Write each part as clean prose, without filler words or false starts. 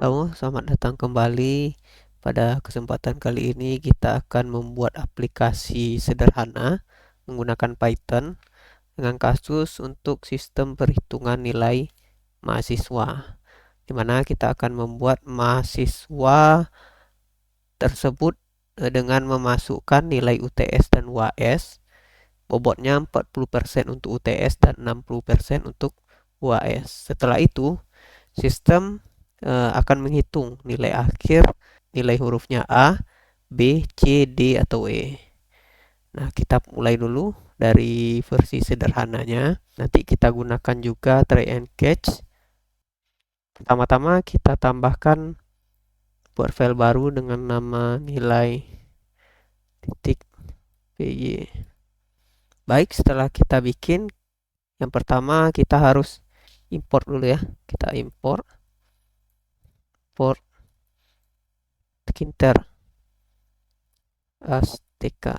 Halo, selamat datang kembali. Pada kesempatan kali ini kita akan membuat aplikasi sederhana menggunakan Python dengan kasus untuk sistem perhitungan nilai mahasiswa, di mana kita akan membuat mahasiswa tersebut dengan memasukkan nilai UTS dan UAS. Bobotnya 40% untuk UTS dan 60% untuk UAS. Setelah itu, sistem akan menghitung nilai akhir, nilai hurufnya A, B, C, D, atau E. Nah, kita mulai dulu dari versi sederhananya. Nanti kita gunakan juga try and catch. Pertama-tama kita tambahkan buat file baru dengan nama nilai titik PY. Baik, setelah kita bikin, yang pertama kita harus import dulu ya. Kita import Tkinter Azteca.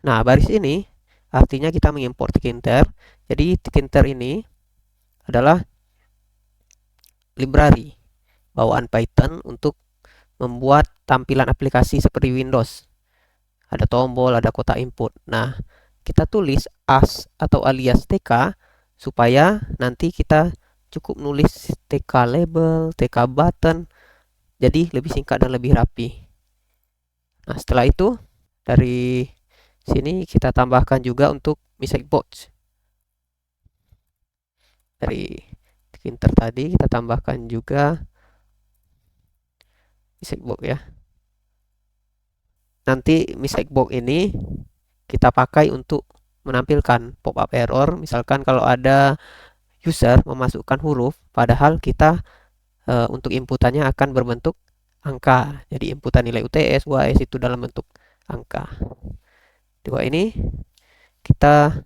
Nah, baris ini artinya kita mengimport Tkinter. Jadi Tkinter ini adalah library bawaan Python untuk membuat tampilan aplikasi seperti Windows. Ada tombol, ada kotak input. Nah, kita tulis as atau alias tk supaya nanti kita cukup nulis tk label, tk button, jadi lebih singkat dan lebih rapi. Nah, setelah itu dari sini kita tambahkan juga untuk message box. Dari Tkinter tadi kita tambahkan juga message box ya. Nanti message box ini kita pakai untuk menampilkan pop-up error. Misalkan kalau ada user memasukkan huruf, padahal kita untuk inputannya akan berbentuk angka. Jadi inputan nilai UTS, UAS itu dalam bentuk angka. Dua ini kita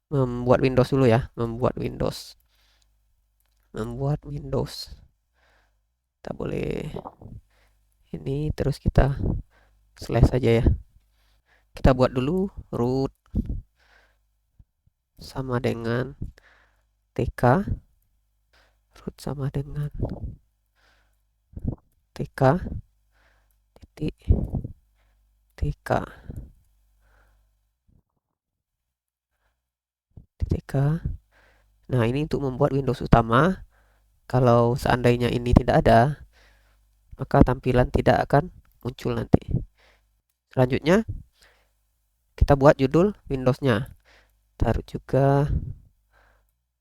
membuat Windows dulu ya. Membuat Windows. Kita boleh ini terus kita slash saja ya. Kita buat dulu root sama dengan tk, root sama dengan tk titik tk tk. Nah, ini untuk membuat Windows utama. Kalau seandainya ini tidak ada, maka tampilan tidak akan muncul nanti. Selanjutnya kita buat judul Windows-nya. Taruh juga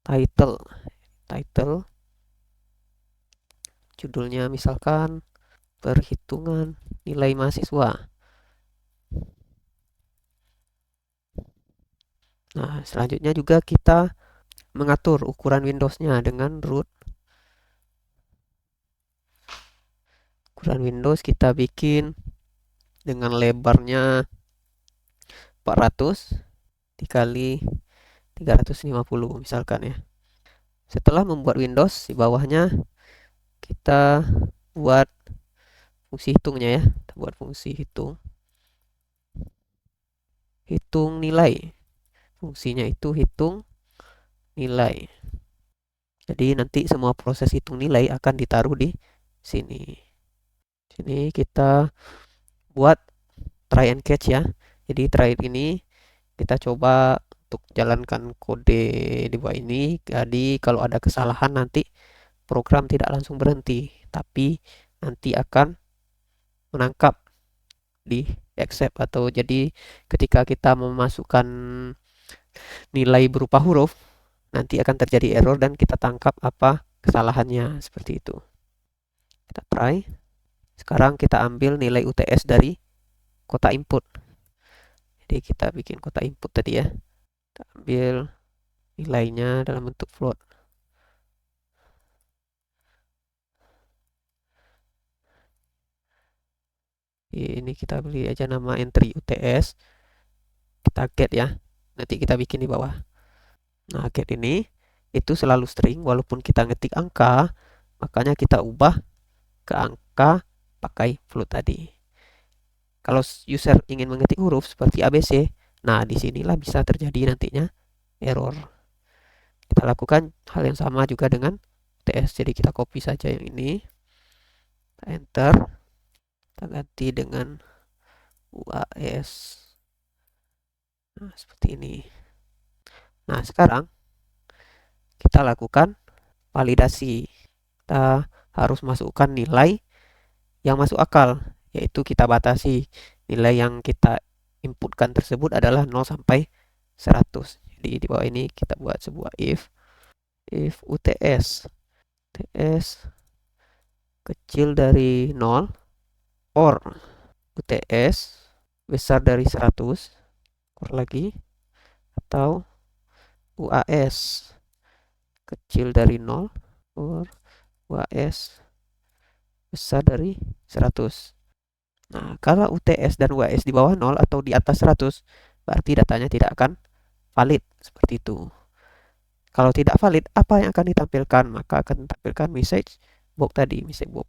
title judulnya misalkan perhitungan nilai mahasiswa. Nah, selanjutnya juga kita mengatur ukuran Windows-nya dengan root. Ukuran Windows kita bikin dengan lebarnya 400 dikali 350 misalkan ya. Setelah membuat Windows, di bawahnya kita buat fungsi hitungnya ya. Kita buat fungsi hitung nilai. Fungsinya itu hitung nilai. Jadi nanti semua proses hitung nilai akan ditaruh di sini. Sini kita buat try and catch ya. Jadi try ini kita coba untuk jalankan kode di bawah ini. Jadi kalau ada kesalahan nanti program tidak langsung berhenti, tapi nanti akan menangkap di accept, atau jadi ketika kita memasukkan nilai berupa huruf nanti akan terjadi error dan kita tangkap apa kesalahannya, seperti itu. Kita try. Sekarang kita ambil nilai UTS dari kotak input. Jadi kita bikin kotak input tadi ya. Kita ambil nilainya dalam bentuk float. Ini kita beri aja nama entry UTS. Kita get ya. Nanti kita bikin di bawah. Nah, get ini itu selalu string walaupun kita ngetik angka, makanya kita ubah ke angka pakai float tadi. Kalau user ingin mengetik huruf seperti ABC, nah disinilah bisa terjadi nantinya error. Kita lakukan hal yang sama juga dengan UTS. Jadi kita copy saja yang ini, kita enter, kita ganti dengan UAS. Nah, seperti ini. Nah, sekarang kita lakukan validasi. Kita harus masukkan nilai yang masuk akal, yaitu kita batasi nilai yang kita inputkan tersebut adalah 0 sampai 100. Jadi di bawah ini kita buat sebuah if UTS kecil dari 0 or UTS besar dari 100, or lagi, atau UAS kecil dari 0 or UAS besar dari 100. Nah, kalau UTS dan UAS di bawah 0 atau di atas 100, berarti datanya tidak akan valid, seperti itu. Kalau tidak valid, apa yang akan ditampilkan? Maka akan ditampilkan message box tadi, message box.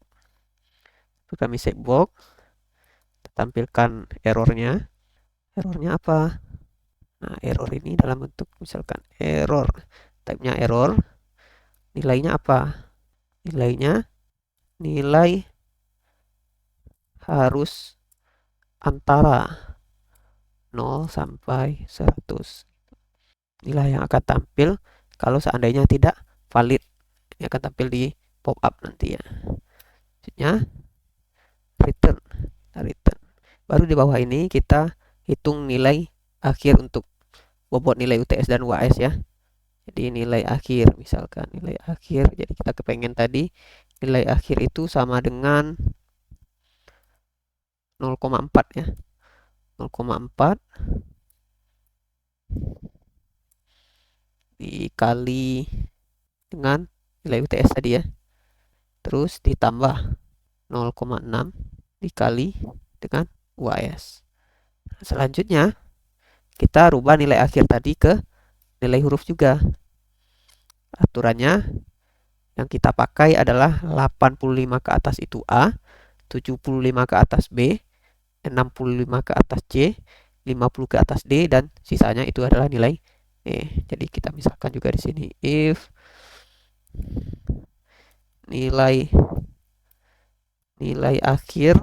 Bukan message box, tampilkan errornya. Errornya apa? Nah, error ini dalam bentuk misalkan error. Type-nya error. Nilainya apa? Nilainya nilai harus antara 0 sampai 100. Inilah yang akan tampil kalau seandainya tidak valid. Ini akan tampil di pop up nanti ya. Maksudnya return. Baru di bawah ini kita hitung nilai akhir untuk bobot nilai UTS dan UAS ya. Jadi nilai akhir, misalkan nilai akhir, jadi kita kepengen tadi nilai akhir itu sama dengan 0,4 ya. 0,4 dikali dengan nilai UTS tadi ya. Terus ditambah 0,6 dikali dengan UAS. Selanjutnya kita rubah nilai akhir tadi ke nilai huruf juga. Aturannya yang kita pakai adalah 85 ke atas itu A, 75 ke atas B, 65 ke atas C, 50 ke atas D, dan sisanya itu adalah nilai E. Jadi kita misalkan juga di sini if nilai akhir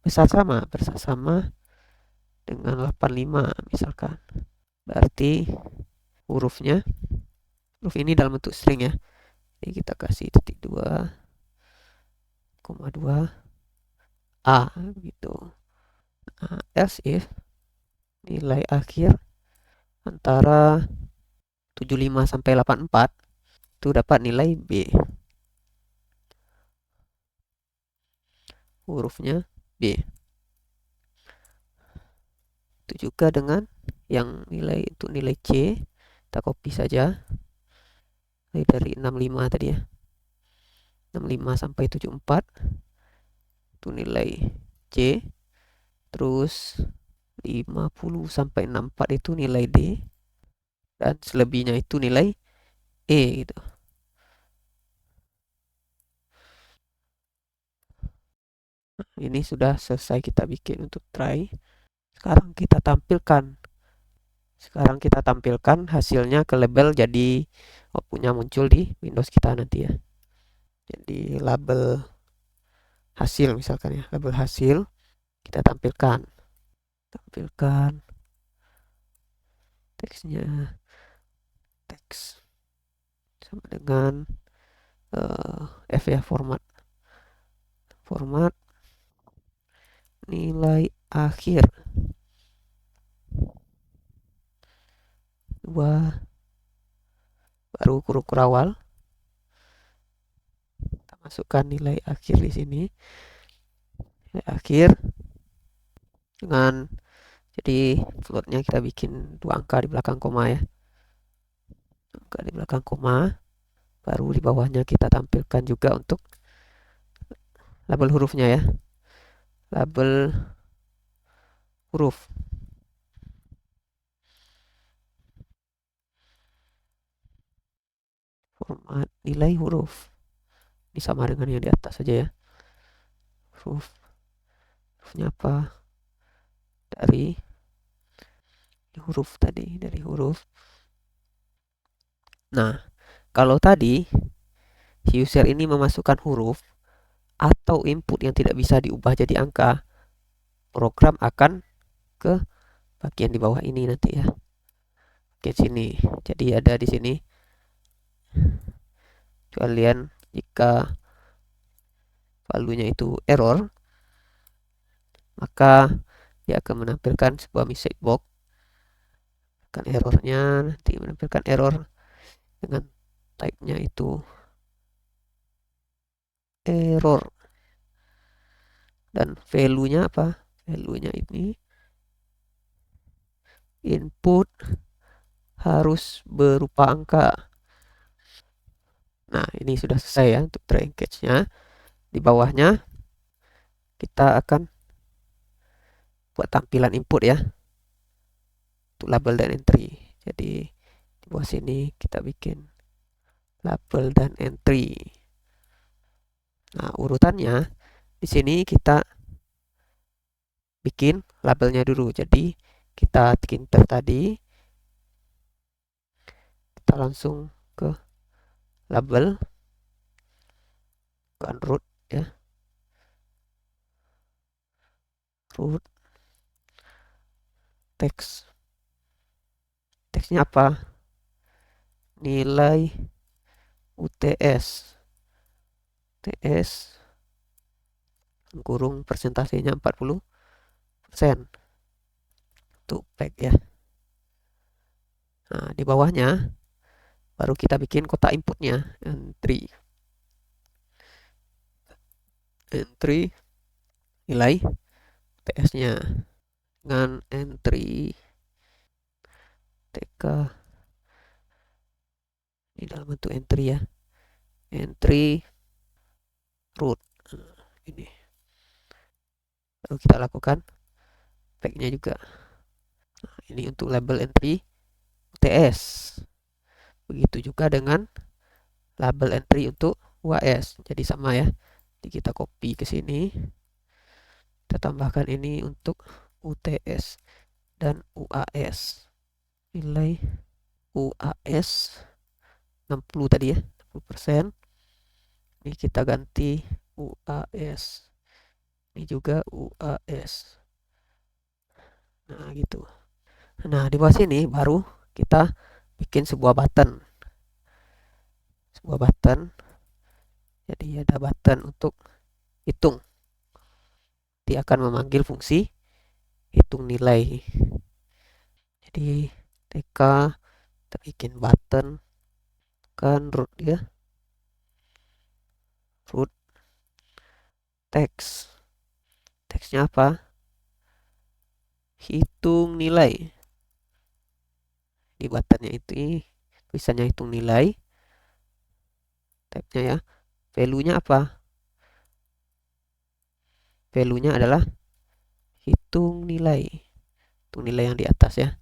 besar sama dengan 85 misalkan. Berarti huruf ini dalam bentuk string ya. Jadi kita kasih titik 2,2 A gitu. Nah, else if nilai akhir antara 75 sampai 84 itu dapat nilai B. Hurufnya B. Itu juga dengan yang nilai itu nilai C, kita copy saja. Dari 65 tadi ya. 65 sampai 74 itu nilai C. Terus 50 sampai 64 itu nilai D. Dan selebihnya itu nilai E gitu. Nah, ini sudah selesai kita bikin untuk try. Sekarang kita tampilkan hasilnya ke label, jadi outputnya muncul di Windows kita nanti ya. Jadi label hasil misalkan ya, label hasil kita tampilkan teksnya, teks sama dengan F ya, format nilai akhir 2, baru kurung awal, kita masukkan nilai akhir di sini, nilai akhir dengan, jadi floatnya kita bikin 2 angka di belakang koma ya, angka di belakang koma. Baru di bawahnya kita tampilkan juga untuk label hurufnya ya, label huruf, format nilai huruf. Ini sama dengan yang di atas saja ya. Hurufnya apa? Dari huruf tadi, dari huruf Nah, kalau tadi si user ini memasukkan huruf atau input yang tidak bisa diubah jadi angka, program akan ke bagian di bawah ini nanti ya. Bagian sini. Jadi ada di sini kalian jika valuenya itu error, maka dia akan menampilkan sebuah message box kan errornya, nanti menampilkan error dengan type-nya itu error, dan value-nya apa? Value-nya ini input harus berupa angka. Nah, ini sudah selesai ya untuk try and catch-nya. Di bawahnya kita akan buat tampilan input ya untuk label dan entry. Jadi di bawah sini kita bikin label dan entry. Nah, urutannya di sini kita bikin labelnya dulu. Jadi kita enter tadi, kita langsung ke label, bukan root ya, root text. Teksnya apa? Nilai UTS. TS kurung persentasenya 40% untuk pack ya. Nah, di bawahnya baru kita bikin kotak inputnya, entry. Entry nilai TS-nya dengan entry TK di dalam bentuk entry ya. Entry root. Ini baru kita lakukan packnya juga. Nah, ini untuk label entry UTS. Begitu juga dengan label entry untuk UAS. Jadi sama ya. Jadi kita copy ke sini. Kita tambahkan ini untuk UTS dan UAS. Nilai UAS 60 tadi ya, 60%. Ini kita ganti UAS. Ini juga UAS. Nah, gitu. Nah, di bawah sini baru kita bikin sebuah button. Sebuah button. Jadi ada button untuk hitung. Dia akan memanggil fungsi hitung nilai. Jadi TK kita bikin button kan root ya, root text. Teksnya apa? Hitung nilai. Di buttonnya itu tulisannya hitung nilai. Type-nya ya. Value-nya apa? Value-nya adalah hitung nilai. Hitung nilai yang di atas ya.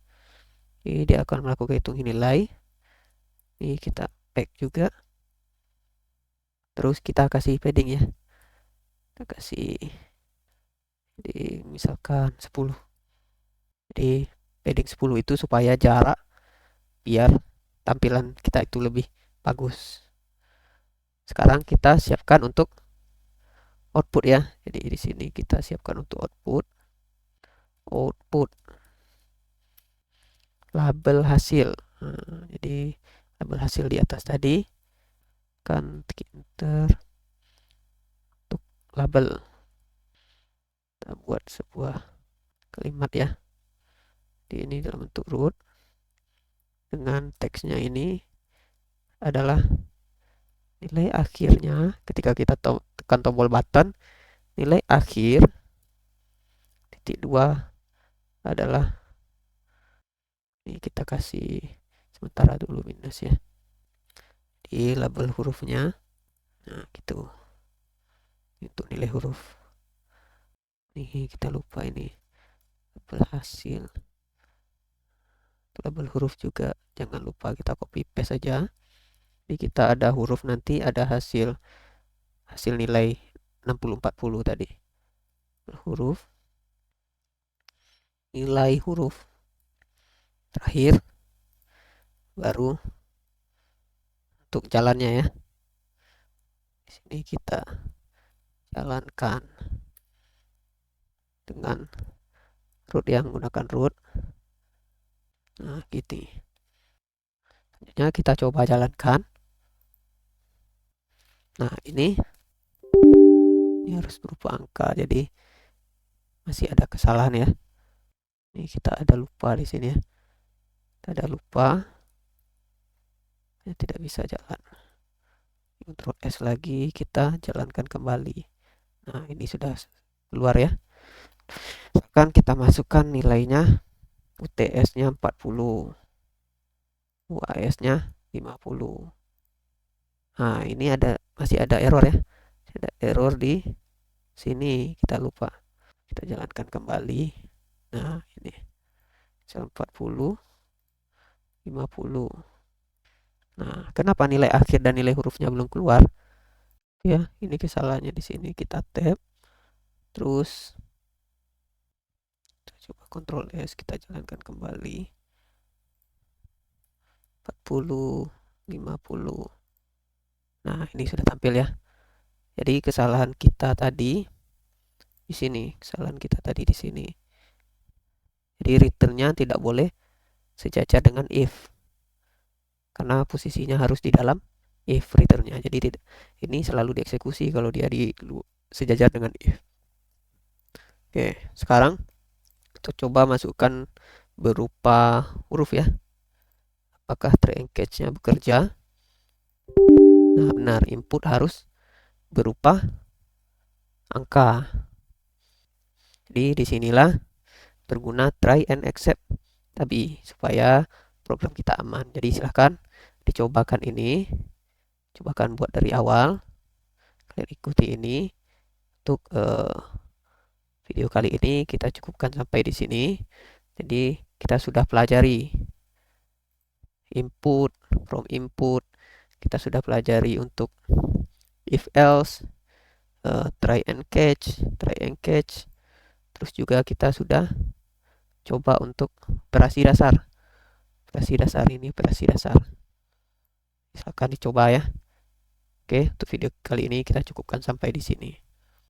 Ini dia akan melakukan hitung nilai. Ini kita pack juga. Terus kita kasih padding ya. Kita kasih di misalkan 10. Jadi padding 10 itu supaya jarak biar tampilan kita itu lebih bagus. Sekarang kita siapkan untuk output ya. Jadi di sini kita siapkan untuk output. Output label hasil. Nah, jadi label hasil di atas tadi kan enter untuk label. Kita buat sebuah kalimat ya. Di ini dalam bentuk root dengan teksnya ini adalah nilai akhirnya ketika kita tekan tombol button, nilai akhir titik 2 adalah ini kita kasih sementara dulu minus ya di label hurufnya. Nah, gitu. Itu nilai huruf. Nih kita lupa ini label hasil. Label huruf juga jangan lupa kita copy paste saja. Jadi kita ada huruf nanti ada hasil nilai 60-40 tadi. Huruf nilai huruf terakhir baru untuk jalannya ya. Di sini kita jalankan dengan root yang menggunakan root. Nah, gitu. Selanjutnya kita coba jalankan. Nah, ini harus berupa angka, jadi masih ada kesalahan ya. Ini kita ada lupa di sini ya. Kita ada lupa. Ya, tidak bisa jalan. Ctrl S lagi, kita jalankan kembali. Nah, ini sudah keluar ya. Sekarang kita masukkan nilainya. UTS-nya 40. UAS-nya 50. Nah, ini masih ada error ya. Ada error di sini, kita lupa. Kita jalankan kembali. Nah, ini 40, 50. Nah, kenapa nilai akhir dan nilai hurufnya belum keluar? Ya, ini kesalahannya di sini. Kita tab. Terus coba Ctrl S, kita jalankan kembali. 40, 50. Nah, ini sudah tampil ya. Jadi kesalahan kita tadi di sini, kesalahan kita tadi di sini. Jadi returnnya tidak boleh sejajar dengan if, karena posisinya harus di dalam if returnnya. Jadi ini selalu dieksekusi kalau dia sejajar dengan if. Oke, sekarang kita coba masukkan berupa huruf ya. Apakah try and catch-nya bekerja? Nah, benar, input harus berupa angka. Jadi disinilah berguna try and accept tadi supaya program kita aman. Jadi silahkan dicobakan ini, cobakan buat dari awal. Kalian ikuti ini. Untuk video kali ini kita cukupkan sampai di sini. Jadi kita sudah pelajari input, from input. Kita sudah pelajari untuk if else, try and catch. Terus juga kita sudah coba untuk operasi dasar. Operasi dasar. Silakan dicoba ya. Oke, untuk video kali ini kita cukupkan sampai di sini.